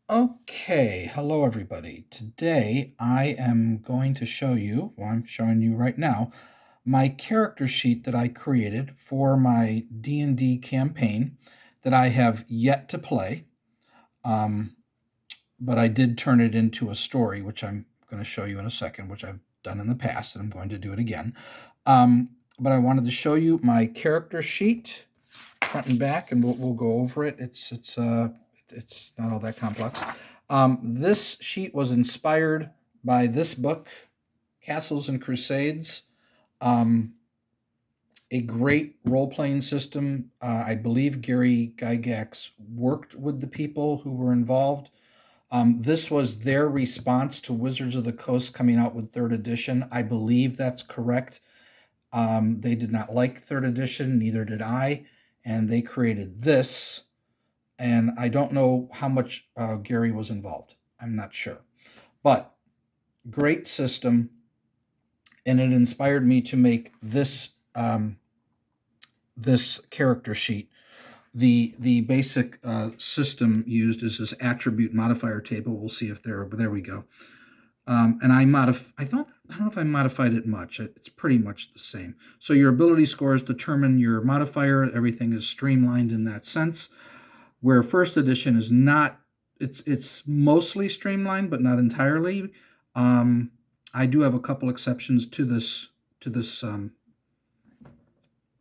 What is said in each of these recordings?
Okay, hello everybody. Today I am going to show you, well, I'm showing you right now, my character sheet that I created for my D&D campaign that I have yet to play. Um, but I did turn it into a story, which I'm going to show you in a second, which I've done in the past, and I'm going to do it again. But I wanted to show you my character sheet, front and back, and we'll go over it. It's not all that complex. This sheet was inspired by this book, Castles and Crusades. Um, a great role playing system. I believe Gary Gygax worked with the people who were involved. This was their response to Wizards of the Coast coming out with third edition. I believe that's correct. They did not like third edition, neither did I, and they created this. And I don't know how much Gary was involved. I'm not sure, but great system, and it inspired me to make this character sheet. The basic system used is this attribute modifier table. We'll see if there we go. And I don't know if I modified it much. It's pretty much the same. So your ability scores determine your modifier. Everything is streamlined in that sense. Where first edition is not, it's mostly streamlined, but not entirely. I do have a couple exceptions to this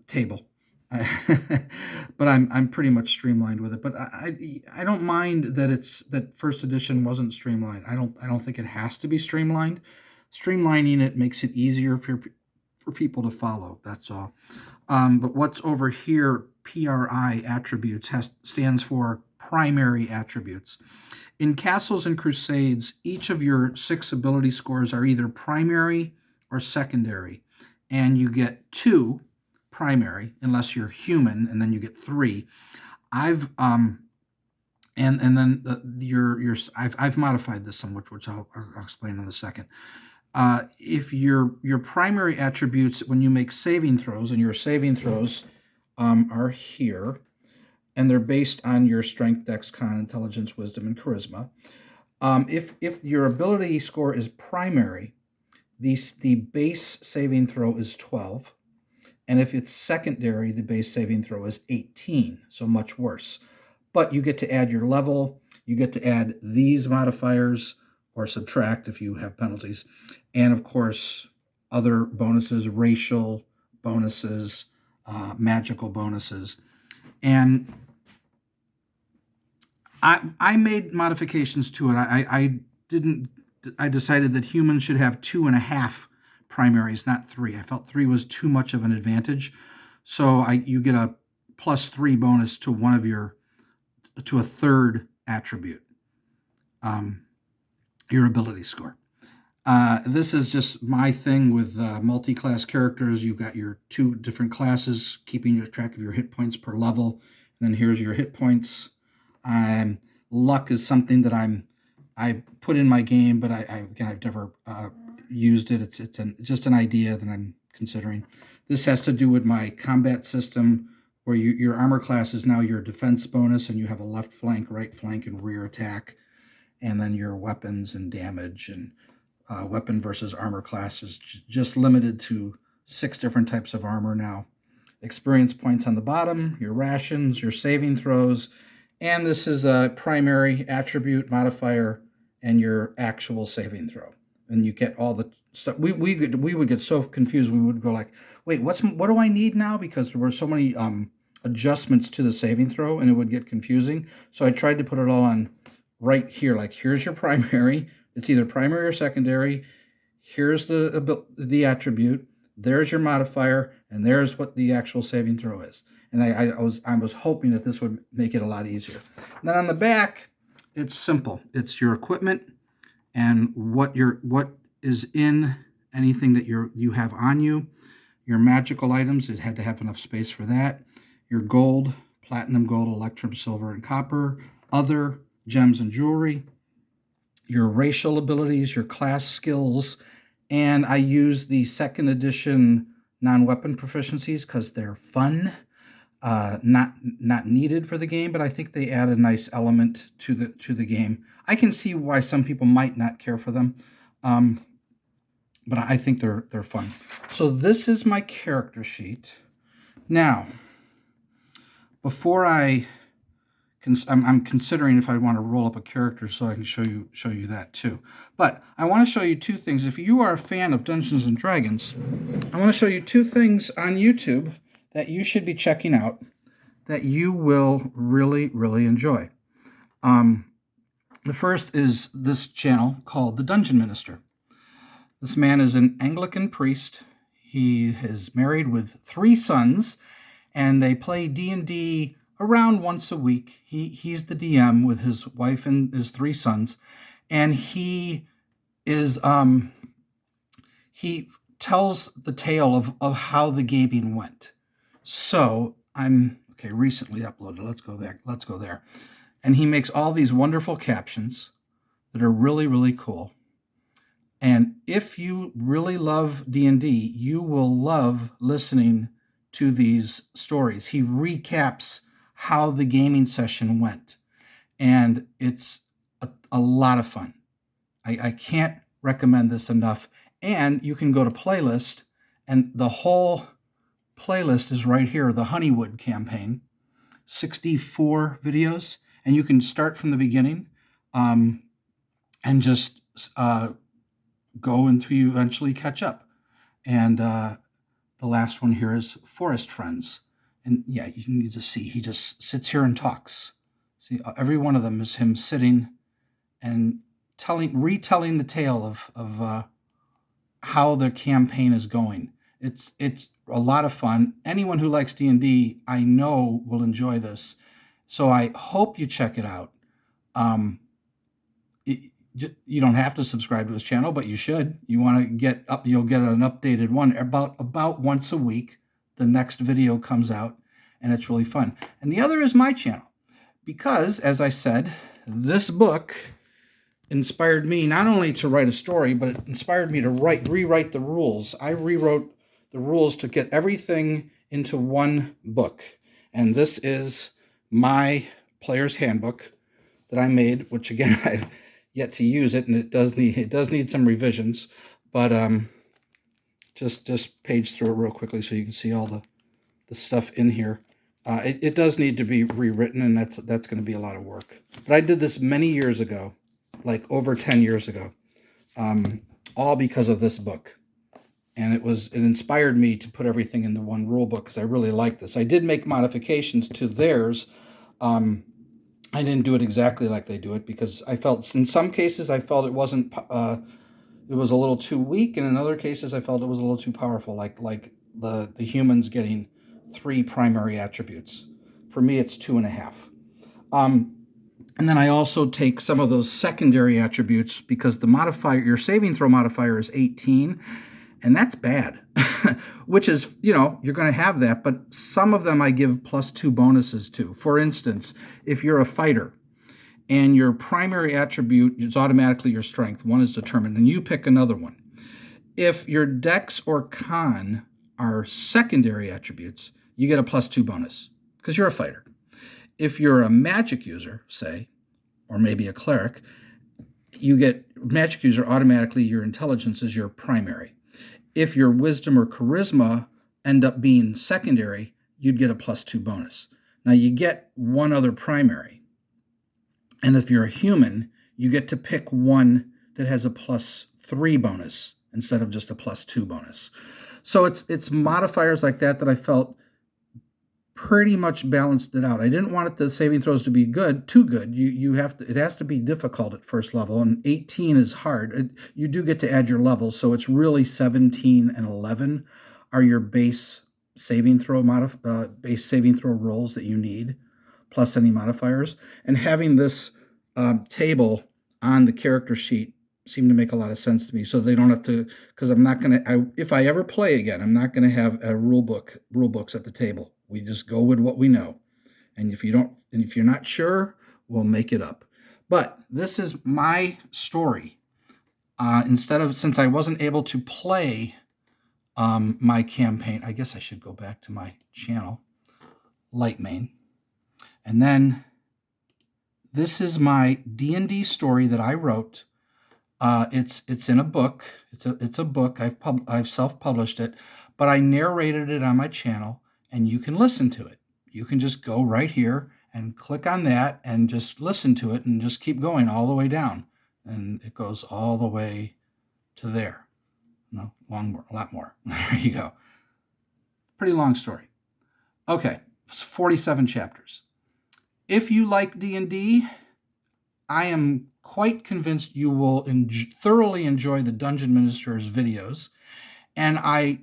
table. But I'm pretty much streamlined with it. But I don't mind that first edition wasn't streamlined. I don't think it has to be streamlined. Streamlining it makes it easier for people to follow. That's all. But what's over here, PRI attributes, stands for primary attributes. In Castles and Crusades, each of your 6 ability scores are either primary or secondary, and you get 2 primary unless you're human, and then you get 3. I've and then I've modified this somewhat, which I'll explain in a second. If your primary attributes, when you make saving throws, and your saving throws are here, and they're based on your strength, dex, con, intelligence, wisdom, and charisma. If your ability score is primary, the base saving throw is 12. And if it's secondary, the base saving throw is 18, so much worse. But you get to add your level, you get to add these modifiers, or subtract if you have penalties, and of course, other bonuses, racial bonuses, magical bonuses. And I made modifications to it. I decided that humans should have 2.5 primaries, not 3. I felt 3 was too much of an advantage. So you get a +3 bonus to to a third attribute, your ability score. This is just my thing with multi-class characters. You've got your 2 different classes, keeping track of your hit points per level. And then here's your hit points. Luck is something that I put in my game, but I've never used it. It's just an idea that I'm considering. This has to do with my combat system, where your armor class is now your defense bonus, and you have a left flank, right flank, and rear attack, and then your weapons and damage, and weapon versus armor class is just limited to 6 different types of armor now. Experience points on the bottom, your rations, your saving throws, and this is a primary attribute modifier and your actual saving throw. And you get all the stuff. We would get so confused. We would go like, wait, what do I need now? Because there were so many adjustments to the saving throw, and it would get confusing. So I tried to put it all on right here. Like, here's your primary. It's either primary or secondary. Here's the attribute. There's your modifier, and there's what the actual saving throw is. And I was hoping that this would make it a lot easier. And then on the back, it's simple. It's your equipment and what is in anything that you have on you. Your magical items, it had to have enough space for that. Your gold, platinum, gold, electrum, silver, and copper. Other gems and jewelry. Your racial abilities, your class skills, and I use the 2nd edition non-weapon proficiencies because they're fun. not needed for the game, but I think they add a nice element to the game. I can see why some people might not care for them, um, but I think they're fun. So this is my character sheet. Now, before I'm considering if I want to roll up a character so I can show you that too. But I want to show you two things. If you are a fan of Dungeons and Dragons, I want to show you two things on YouTube that you should be checking out that you will really, really enjoy. The first is this channel called The Dungeon Minister. This man is an Anglican priest. He is married with 3 sons, and they play D&D around once a week. He's the DM with his wife and his 3 sons, and he tells the tale of how the gaming went. So recently uploaded. Let's go there. And he makes all these wonderful captions that are really, really cool. And if you really love D&D, you will love listening to these stories. He recaps how the gaming session went, and it's a lot of fun. I can't recommend this enough. And you can go to playlist, and the whole playlist is right here, the Honeywood campaign, 64 videos, and you can start from the beginning and just go until you eventually catch up. And the last one here is Forest Friends. And yeah, you can just see he just sits here and talks. See, every one of them is him sitting and retelling the tale of how their campaign is going. It's a lot of fun. Anyone who likes D&D, I know, will enjoy this. So I hope you check it out. You don't have to subscribe to his channel, but you should. You want to get up, you'll get an updated one about once a week. The next video comes out, and it's really fun. And the other is my channel, because, as I said, this book inspired me not only to write a story, but it inspired me to rewrite the rules. I rewrote the rules to get everything into one book. And this is my player's handbook that I made, which again, I've yet to use it, and it does need some revisions, but just page through it real quickly so you can see all the stuff in here. It does need to be rewritten, and that's going to be a lot of work. But I did this many years ago, like over 10 years ago, all because of this book. And it inspired me to put everything into one rule book because I really like this. I did make modifications to theirs. I didn't do it exactly like they do it because I felt in some cases it wasn't it was a little too weak, and in other cases I felt it was a little too powerful, like the humans getting 3 primary attributes. For me, it's 2.5. And then I also take some of those secondary attributes because the modifier, your saving throw modifier, is 18, and that's bad. Which is, you're going to have that, but some of them I give +2 bonuses to. For instance, if you're a fighter and your primary attribute is automatically your strength, one is determined, and you pick another one. If your dex or con are secondary attributes, you get a +2 bonus because you're a fighter. If you're a magic user, say, or maybe a cleric, you get magic user automatically, your intelligence is your primary. If your wisdom or charisma end up being secondary, you'd get a +2 bonus. Now you get one other primary. And if you're a human, you get to pick one that has a +3 bonus instead of just a +2 bonus. So it's modifiers like that I felt pretty much balanced it out. I didn't want the saving throws to be too good. It has to be difficult at first level, and 18 is hard. You do get to add your levels, so it's really 17 and 11 are your base saving throw rolls that you need, plus any modifiers. And having this table on the character sheet seemed to make a lot of sense to me, so they don't have to, because if I ever play again, I'm not going to have a rule books at the table. We just go with what we know. And if you're not sure, we'll make it up. But this is my story. Since I wasn't able to play my campaign, I guess I should go back to my channel. light main. And then this is my D&D story that I wrote. It's in a book. It's a book. I've self-published it, but I narrated it on my channel, and you can listen to it. You can just go right here and click on that and just listen to it and just keep going all the way down. And it goes all the way to there. No, a lot more. There you go. Pretty long story. Okay, it's 47 chapters. If you like D&D, I am quite convinced you will thoroughly enjoy the Dungeon Minister's videos, and I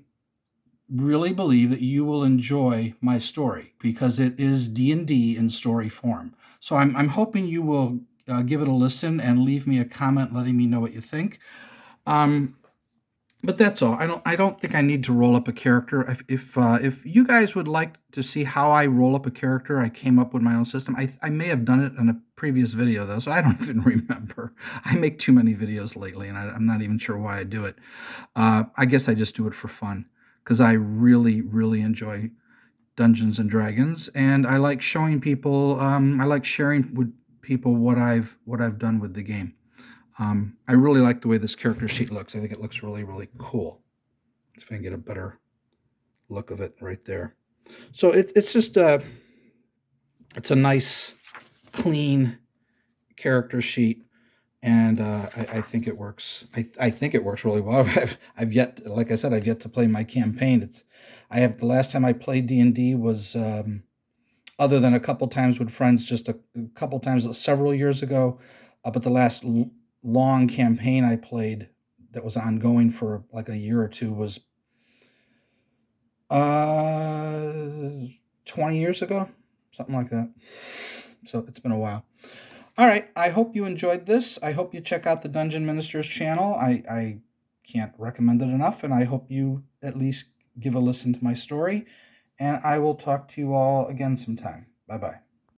really believe that you will enjoy my story because it is D&D in story form. So I'm hoping you will give it a listen and leave me a comment letting me know what you think. But that's all. I don't think I need to roll up a character. If you guys would like to see how I roll up a character, I came up with my own system. I may have done it in a previous video though, so I don't even remember. I make too many videos lately, and I'm not even sure why I do it. I guess I just do it for fun because I really enjoy Dungeons and Dragons, and I like showing people. I like sharing with people what I've done with the game. I really like the way this character sheet looks. I think it looks really cool. If I can get a better look of it right there. So it's just it's a nice, clean character sheet, and I think it works. I think it works really well. I've yet, like I said, I've yet to play my campaign. The last time I played D&D was other than a couple times with friends, just a couple times several years ago. But the last long campaign I played that was ongoing for like a year or two was 20 years ago, something like that. So it's been a while. All right, I hope you enjoyed this. I hope you check out the Dungeon Minister's channel. I can't recommend it enough, and I hope you at least give a listen to my story. And I will talk to you all again sometime. Bye-bye.